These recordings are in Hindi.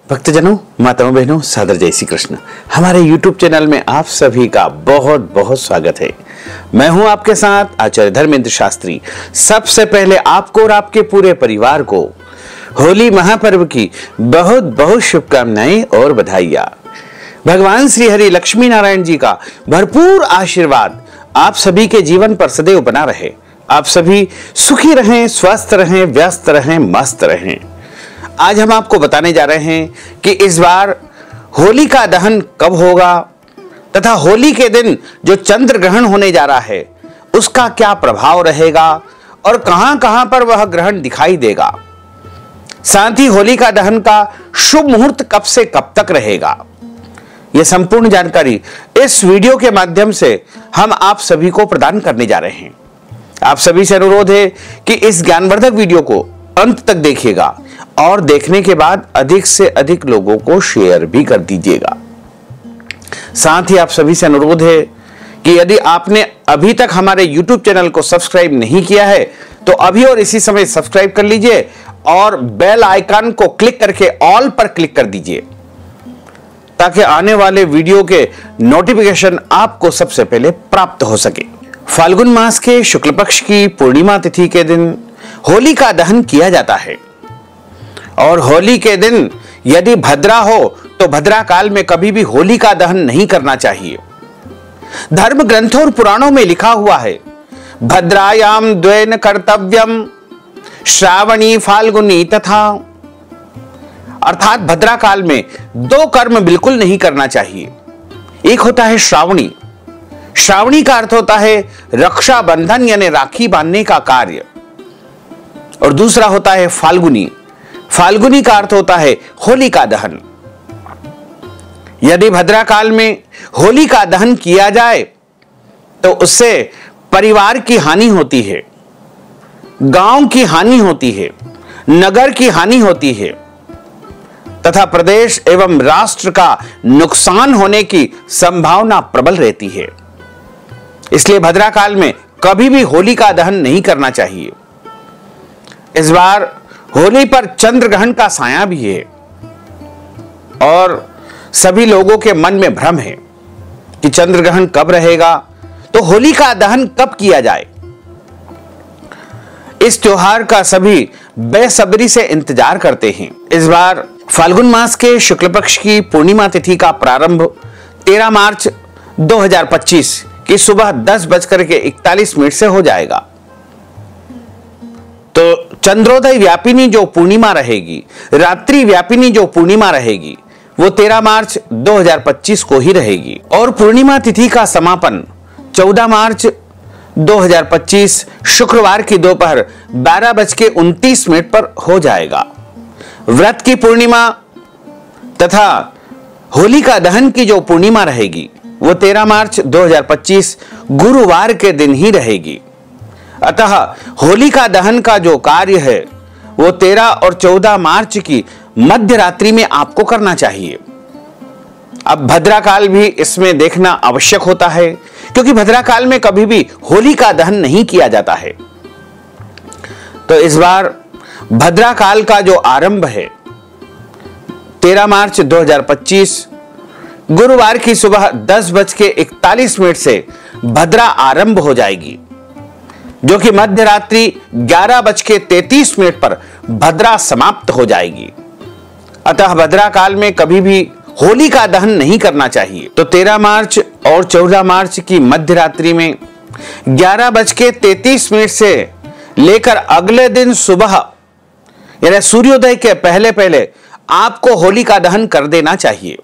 भक्तजनों, माताओं, बहनों, सादर जय श्री कृष्ण। हमारे YouTube चैनल में आप सभी का बहुत बहुत स्वागत है। मैं हूं आपके साथ आचार्य धर्मेंद्र शास्त्री। सबसे पहले आपको और आपके पूरे परिवार को होली महापर्व की बहुत बहुत शुभकामनाएं और बधाइयां। भगवान श्री हरि लक्ष्मी नारायण जी का भरपूर आशीर्वाद आप सभी के जीवन पर सदैव बना रहे। आप सभी सुखी रहें, स्वस्थ रहें, व्यस्त रहें, मस्त रहें। आज हम आपको बताने जा रहे हैं कि इस बार होली का दहन कब होगा तथा होली के दिन जो चंद्र ग्रहण होने जा रहा है उसका क्या प्रभाव रहेगा और कहां-कहां पर वह ग्रहण दिखाई देगा। साथ ही होली का दहन का शुभ मुहूर्त कब से कब तक रहेगा, यह संपूर्ण जानकारी इस वीडियो के माध्यम से हम आप सभी को प्रदान करने जा रहे हैं। आप सभी से अनुरोध है कि इस ज्ञानवर्धक वीडियो को अंत तक देखिएगा और देखने के बाद अधिक से अधिक लोगों को शेयर भी कर दीजिएगा। साथ ही आप सभी से अनुरोध है कि यदि आपने अभी तक हमारे YouTube चैनल को सब्सक्राइब नहीं किया है तो अभी और इसी समय सब्सक्राइब कर लीजिए और बेल आइकन को क्लिक करके ऑल पर क्लिक कर दीजिए ताकि आने वाले वीडियो के नोटिफिकेशन आपको सबसे पहले प्राप्त हो सके। फाल्गुन मास के शुक्ल पक्ष की पूर्णिमा तिथि के दिन होली का दहन किया जाता है और होली के दिन यदि भद्रा हो तो भद्रा काल में कभी भी होली का दहन नहीं करना चाहिए। धर्म ग्रंथों और पुराणों में लिखा हुआ है, भद्रायाम द्वेन कर्तव्यम श्रावणी फाल्गुनी तथा, अर्थात भद्रा काल में दो कर्म बिल्कुल नहीं करना चाहिए। एक होता है श्रावणी। श्रावणी का अर्थ होता है रक्षाबंधन यानी राखी बांधने का कार्य, और दूसरा होता है फाल्गुनी। फाल्गुनी का अर्थ होता है होली का दहन। यदि भद्रा काल में होली का दहन किया जाए तो उससे परिवार की हानि होती है, गांव की हानि होती है, नगर की हानि होती है तथा प्रदेश एवं राष्ट्र का नुकसान होने की संभावना प्रबल रहती है। इसलिए भद्रा काल में कभी भी होली का दहन नहीं करना चाहिए। इस बार होली पर चंद्र ग्रहण का साया भी है और सभी लोगों के मन में भ्रम है कि चंद्र ग्रहण कब रहेगा, तो होली का दहन कब किया जाए। इस त्योहार का सभी बेसब्री से इंतजार करते हैं। इस बार फाल्गुन मास के शुक्ल पक्ष की पूर्णिमा तिथि का प्रारंभ 13 मार्च 2025 की सुबह 10:41 से हो जाएगा। तो चंद्रोदय व्यापिनी जो पूर्णिमा रहेगी, रात्रि व्यापिनी जो पूर्णिमा रहेगी, वो 13 मार्च 2025 को ही रहेगी और पूर्णिमा तिथि का समापन 14 मार्च 2025 शुक्रवार की दोपहर 12:29 पर हो जाएगा। व्रत की पूर्णिमा तथा होली का दहन की जो पूर्णिमा रहेगी वो 13 मार्च 2025 गुरुवार के दिन ही रहेगी। अतः होली का दहन का जो कार्य है वो 13 और 14 मार्च की मध्य रात्रि में आपको करना चाहिए। अब भद्रा काल भी इसमें देखना आवश्यक होता है क्योंकि भद्रा काल में कभी भी होली का दहन नहीं किया जाता है। तो इस बार भद्रा काल का जो आरंभ है 13 मार्च 2025 गुरुवार की सुबह 10:41 से भद्रा आरंभ हो जाएगी, जो कि मध्य रात्रि 11:33 पर भद्रा समाप्त हो जाएगी। अतः भद्रा काल में कभी भी होली का दहन नहीं करना चाहिए। तो 13 मार्च और 14 मार्च की मध्य रात्रि में 11:33 से लेकर अगले दिन सुबह यानी सूर्योदय के पहले पहले आपको होली का दहन कर देना चाहिए,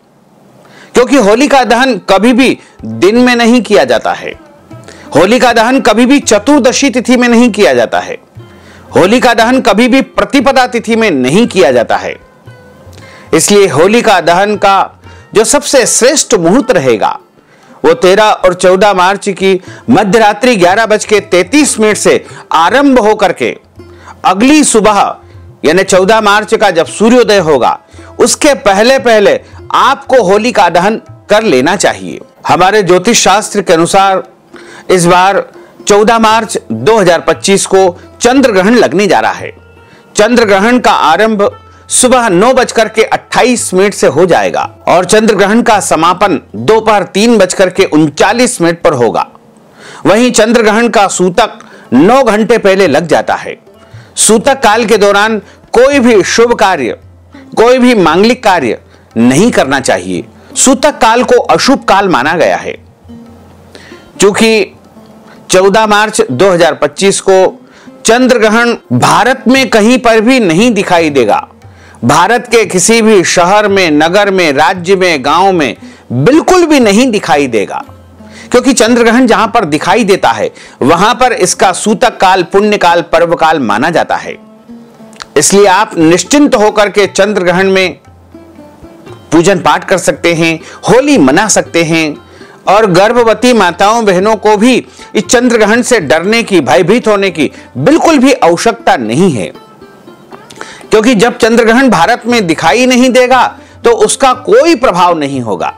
क्योंकि होली का दहन कभी भी दिन में नहीं किया जाता है। होली का दहन कभी भी चतुर्दशी तिथि में नहीं किया जाता है। होली का दहन कभी भी प्रतिपदा तिथि में नहीं किया जाता है। इसलिए होली का दहन का जो सबसे श्रेष्ठ मुहूर्त रहेगा वो 13 और 14 मार्च की मध्यरात्रि 11:33 से आरंभ होकर के अगली सुबह यानी 14 मार्च का जब सूर्योदय होगा उसके पहले पहले आपको होली का दहन कर लेना चाहिए। हमारे ज्योतिष शास्त्र के अनुसार इस बार 14 मार्च 2025 को चंद्र ग्रहण लगने जा रहा है। चंद्र ग्रहण का आरंभ सुबह 9:28 से हो जाएगा और चंद्र ग्रहण का समापन दोपहर 3:39 पर होगा। वहीं चंद्र ग्रहण का सूतक 9 घंटे पहले लग जाता है। सूतक काल के दौरान कोई भी शुभ कार्य, कोई भी मांगलिक कार्य नहीं करना चाहिए। सूतक काल को अशुभ काल माना गया है। क्योंकि 14 मार्च 2025 को चंद्र ग्रहण भारत में कहीं पर भी नहीं दिखाई देगा। भारत के किसी भी शहर में, नगर में, राज्य में, गांव में बिल्कुल भी नहीं दिखाई देगा। क्योंकि चंद्र ग्रहण जहां पर दिखाई देता है वहां पर इसका सूतक काल, पुण्य काल, पर्व काल माना जाता है। इसलिए आप निश्चिंत होकर के चंद्र ग्रहण में पूजन पाठ कर सकते हैं, होली मना सकते हैं और गर्भवती माताओं बहनों को भी इस चंद्र ग्रहण से डरने की, भयभीत होने की बिल्कुल भी आवश्यकता नहीं है। क्योंकि जब चंद्र ग्रहण भारत में दिखाई नहीं देगा तो उसका कोई प्रभाव नहीं होगा।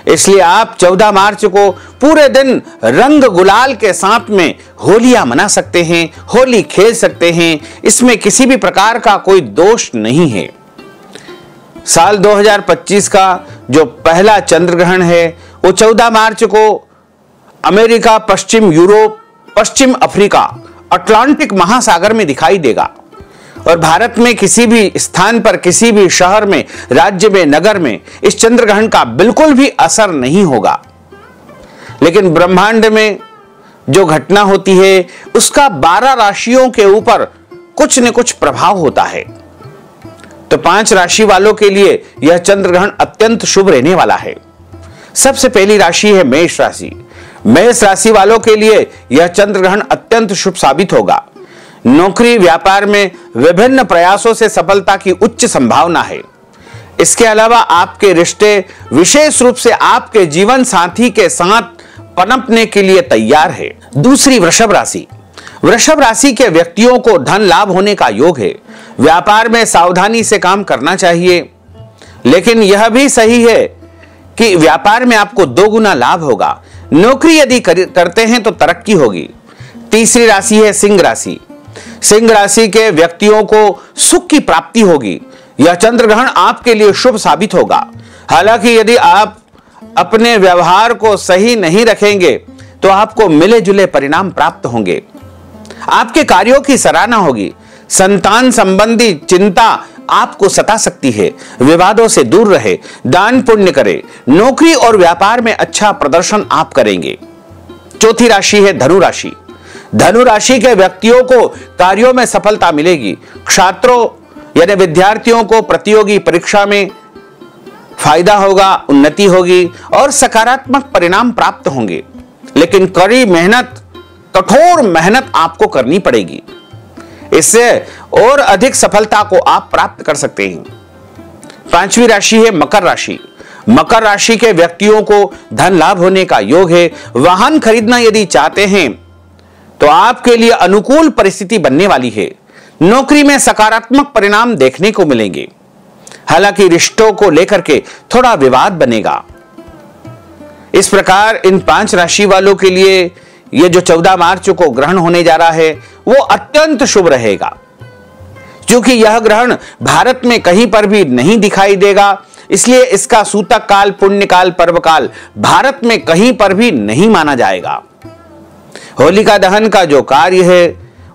इसलिए आप 14 मार्च को पूरे दिन रंग गुलाल के साथ में होलियां मना सकते हैं, होली खेल सकते हैं। इसमें किसी भी प्रकार का कोई दोष नहीं है। साल 2025 का जो पहला चंद्र ग्रहण है वो 14 मार्च को अमेरिका, पश्चिम यूरोप, पश्चिम अफ्रीका, अटलांटिक महासागर में दिखाई देगा और भारत में किसी भी स्थान पर, किसी भी शहर में, राज्य में, नगर में इस चंद्र ग्रहण का बिल्कुल भी असर नहीं होगा। लेकिन ब्रह्मांड में जो घटना होती है उसका 12 राशियों के ऊपर कुछ न कुछ प्रभाव होता है। तो 5 राशि वालों के लिए यह चंद्र ग्रहण अत्यंत शुभ रहने वाला है। सबसे पहली राशि है मेष राशि। मेष राशि वालों के लिए यह चंद्र ग्रहण अत्यंत शुभ साबित होगा। नौकरी, व्यापार में विभिन्न प्रयासों से सफलता की उच्च संभावना है। इसके अलावा आपके रिश्ते विशेष रूप से आपके जीवन साथी के साथ पनपने के लिए तैयार है। दूसरी वृषभ राशि। वृषभ राशि के व्यक्तियों को धन लाभ होने का योग है। व्यापार में सावधानी से काम करना चाहिए, लेकिन यह भी सही है कि व्यापार में आपको 2 गुना लाभ होगा। नौकरी यदि करते हैं तो तरक्की होगी। तीसरी राशि है सिंह राशि। सिंह राशि के व्यक्तियों को सुख की प्राप्ति होगी। यह चंद्र ग्रहण आपके लिए शुभ साबित होगा। हालांकि यदि आप अपने व्यवहार को सही नहीं रखेंगे तो आपको मिले जुले परिणाम प्राप्त होंगे। आपके कार्यों की सराहना होगी। संतान संबंधी चिंता आपको सता सकती है। विवादों से दूर रहे, दान पुण्य करें। नौकरी और व्यापार में अच्छा प्रदर्शन आप करेंगे। चौथी राशि है धनु राशि। धनु राशि के व्यक्तियों को कार्यों में सफलता मिलेगी। छात्रों यानी विद्यार्थियों को प्रतियोगी परीक्षा में फायदा होगा, उन्नति होगी और सकारात्मक परिणाम प्राप्त होंगे। लेकिन कड़ी मेहनत, कठोर मेहनत आपको करनी पड़ेगी। इससे और अधिक सफलता को आप प्राप्त कर सकते हैं। 5वीं राशि है मकर राशि। मकर राशि के व्यक्तियों को धन लाभ होने का योग है। वाहन खरीदना यदि चाहते हैं तो आपके लिए अनुकूल परिस्थिति बनने वाली है। नौकरी में सकारात्मक परिणाम देखने को मिलेंगे। हालांकि रिश्तों को लेकर के थोड़ा विवाद बनेगा। इस प्रकार इन 5 राशि वालों के लिए यह जो 14 मार्च को ग्रहण होने जा रहा है वो अत्यंत शुभ रहेगा। क्योंकि यह ग्रहण भारत में कहीं पर भी नहीं दिखाई देगा, इसलिए इसका सूतक काल, पुण्य काल, पर्व काल भारत में कहीं पर भी नहीं माना जाएगा। होलिका दहन का जो कार्य है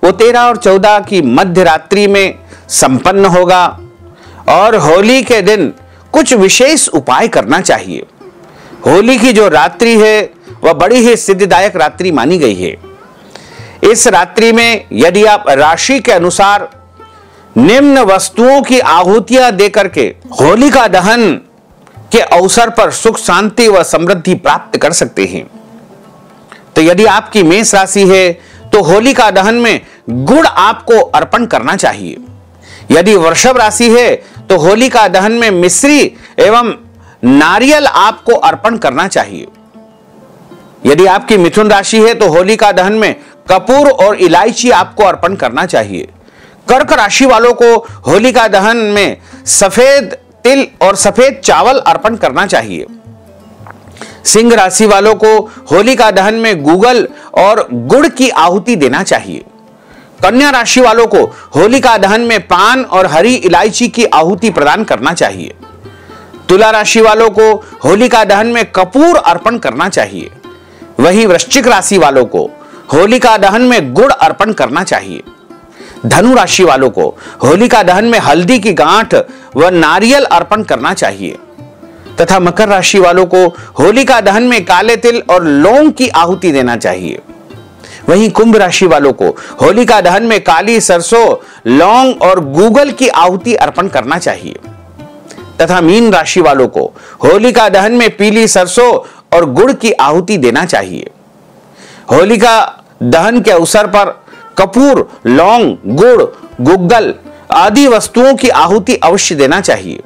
वो 13 और 14 की मध्य रात्रि में संपन्न होगा और होली के दिन कुछ विशेष उपाय करना चाहिए। होली की जो रात्रि है वह बड़ी ही सिद्धिदायक रात्रि मानी गई है। इस रात्रि में यदि आप राशि के अनुसार निम्न वस्तुओं की आहुतियां देकर के होलिका दहन के अवसर पर सुख, शांति व समृद्धि प्राप्त कर सकते हैं। तो यदि आपकी मेष राशि है तो होलिका दहन में गुड़ आपको अर्पण करना चाहिए। यदि वृषभ राशि है तो होलिका दहन में मिश्री एवं नारियल आपको अर्पण करना चाहिए। यदि आपकी मिथुन राशि है तो होलिका दहन में कपूर और इलायची आपको अर्पण करना चाहिए। कर्क राशि वालों को होलिका दहन में सफेद तिल और सफेद चावल अर्पण करना चाहिए। सिंह राशि वालों को होलिका दहन में गूगल और गुड़ की आहुति देना चाहिए। कन्या राशि वालों को होलिका दहन में पान और हरी इलायची की आहुति प्रदान करना चाहिए। तुला राशि वालों को होलिका दहन में कपूर अर्पण करना चाहिए। वहीं वृश्चिक राशि वालों को होलिका दहन में गुड़ अर्पण करना चाहिए। धनु राशि वालों को होलिका दहन में हल्दी की गांठ व नारियल अर्पण करना चाहिए तथा मकर राशि वालों को होलिका दहन में काले तिल और लौंग की आहुति देना चाहिए। वहीं कुंभ राशि वालों को होलिका दहन में काली सरसों, लौंग और गूगल की आहुति अर्पण करना चाहिए तथा मीन राशि वालों को होलिका दहन में पीली सरसों और गुड़ की आहुति देना चाहिए। होलिका दहन के अवसर पर कपूर, लौंग, गुड़, गुग्गल आदि वस्तुओं की आहुति अवश्य देना चाहिए।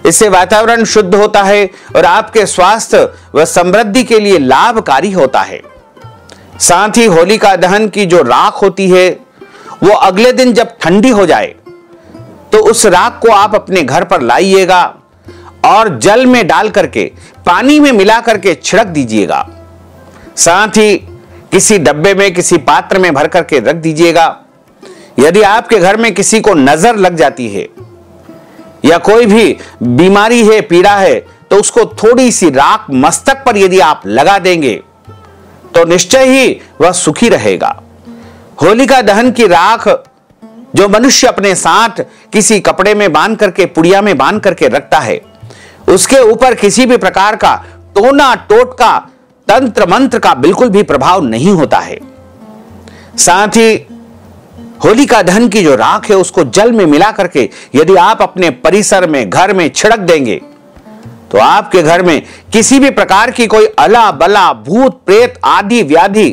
इससे वातावरण शुद्ध होता है और आपके स्वास्थ्य व समृद्धि के लिए लाभकारी होता है। साथ ही होलिका दहन की जो राख होती है वो अगले दिन जब ठंडी हो जाए तो उस राख को आप अपने घर पर लाइएगा और जल में डाल करके पानी में मिला करके छिड़क दीजिएगा। साथ ही किसी डब्बे में, किसी पात्र में भर करके रख दीजिएगा। यदि आपके घर में किसी को नजर लग जाती है या कोई भी बीमारी है, पीड़ा है, तो उसको थोड़ी सी राख मस्तक पर यदि आप लगा देंगे तो निश्चय ही वह सुखी रहेगा। होलिका दहन की राख जो मनुष्य अपने साथ किसी कपड़े में बांध करके, पुड़िया में बांध करके रखता है, उसके ऊपर किसी भी प्रकार का टोना टोटका, तंत्र मंत्र का बिल्कुल भी प्रभाव नहीं होता है। साथ ही होलिका दहन की जो राख है उसको जल में मिला करके यदि आप अपने परिसर में, घर में छिड़क देंगे तो आपके घर में किसी भी प्रकार की कोई अला बला, भूत प्रेत आदि व्याधि,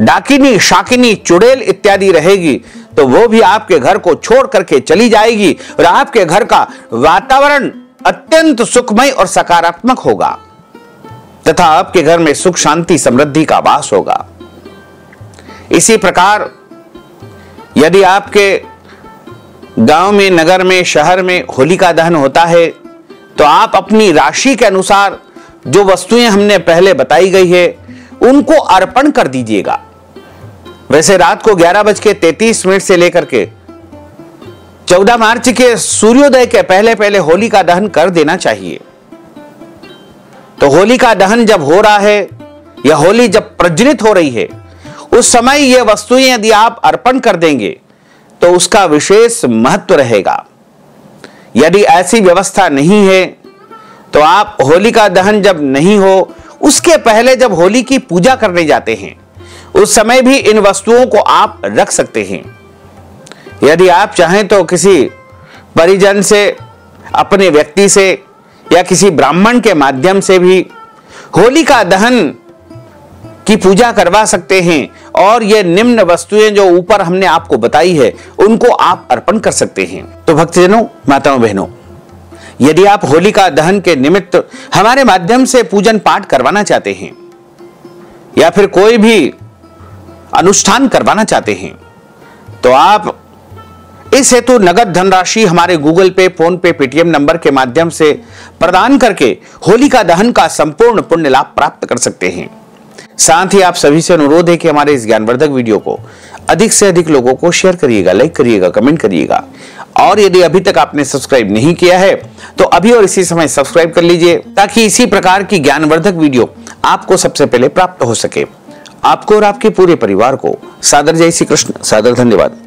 डाकिनी, शाकिनी, चुड़ैल इत्यादि रहेगी तो वो भी आपके घर को छोड़ करके चली जाएगी और आपके घर का वातावरण अत्यंत सुखमय और सकारात्मक होगा तथा आपके घर में सुख, शांति, समृद्धि का वास होगा। इसी प्रकार यदि आपके गांव में, नगर में, शहर में होलिका दहन होता है तो आप अपनी राशि के अनुसार जो वस्तुएं हमने पहले बताई गई है उनको अर्पण कर दीजिएगा। वैसे रात को 11:33 से लेकर के 14 मार्च के सूर्योदय के पहले पहले होलिका दहन कर देना चाहिए। तो होलिका दहन जब हो रहा है या होली जब प्रज्वलित हो रही है उस समय ये वस्तुएं यदि आप अर्पण कर देंगे तो उसका विशेष महत्व रहेगा। यदि ऐसी व्यवस्था नहीं है तो आप होलिका दहन जब नहीं हो उसके पहले जब होली की पूजा करने जाते हैं उस समय भी इन वस्तुओं को आप रख सकते हैं। यदि आप चाहें तो किसी परिजन से, अपने व्यक्ति से या किसी ब्राह्मण के माध्यम से भी होलिका दहन की पूजा करवा सकते हैं और ये निम्न वस्तुएं जो ऊपर हमने आपको बताई है उनको आप अर्पण कर सकते हैं। तो भक्तजनों, माताओं, बहनों, यदि आप होलिका दहन के निमित्त हमारे माध्यम से पूजन पाठ करवाना चाहते हैं या फिर कोई भी अनुष्ठान करवाना चाहते हैं तो आप इस हेतु नगद धनराशि हमारे गूगल पे, फोन पे, पेटीएम नंबर के माध्यम से प्रदान करके होलिका दहन का संपूर्ण पुण्य लाभ प्राप्त कर सकते हैं। साथ ही आप सभी से अनुरोध है कि हमारे इस ज्ञानवर्धक वीडियो को अधिक से अधिक लोगों को शेयर करिएगा, लाइक करिएगा, कमेंट करिएगा और यदि अभी तक आपने सब्सक्राइब नहीं किया है तो अभी और इसी समय सब्सक्राइब कर लीजिए ताकि इसी प्रकार की ज्ञानवर्धक वीडियो आपको सबसे पहले प्राप्त हो सके। आपको और आपके पूरे परिवार को सादर जय श्री कृष्ण, सादर धन्यवाद।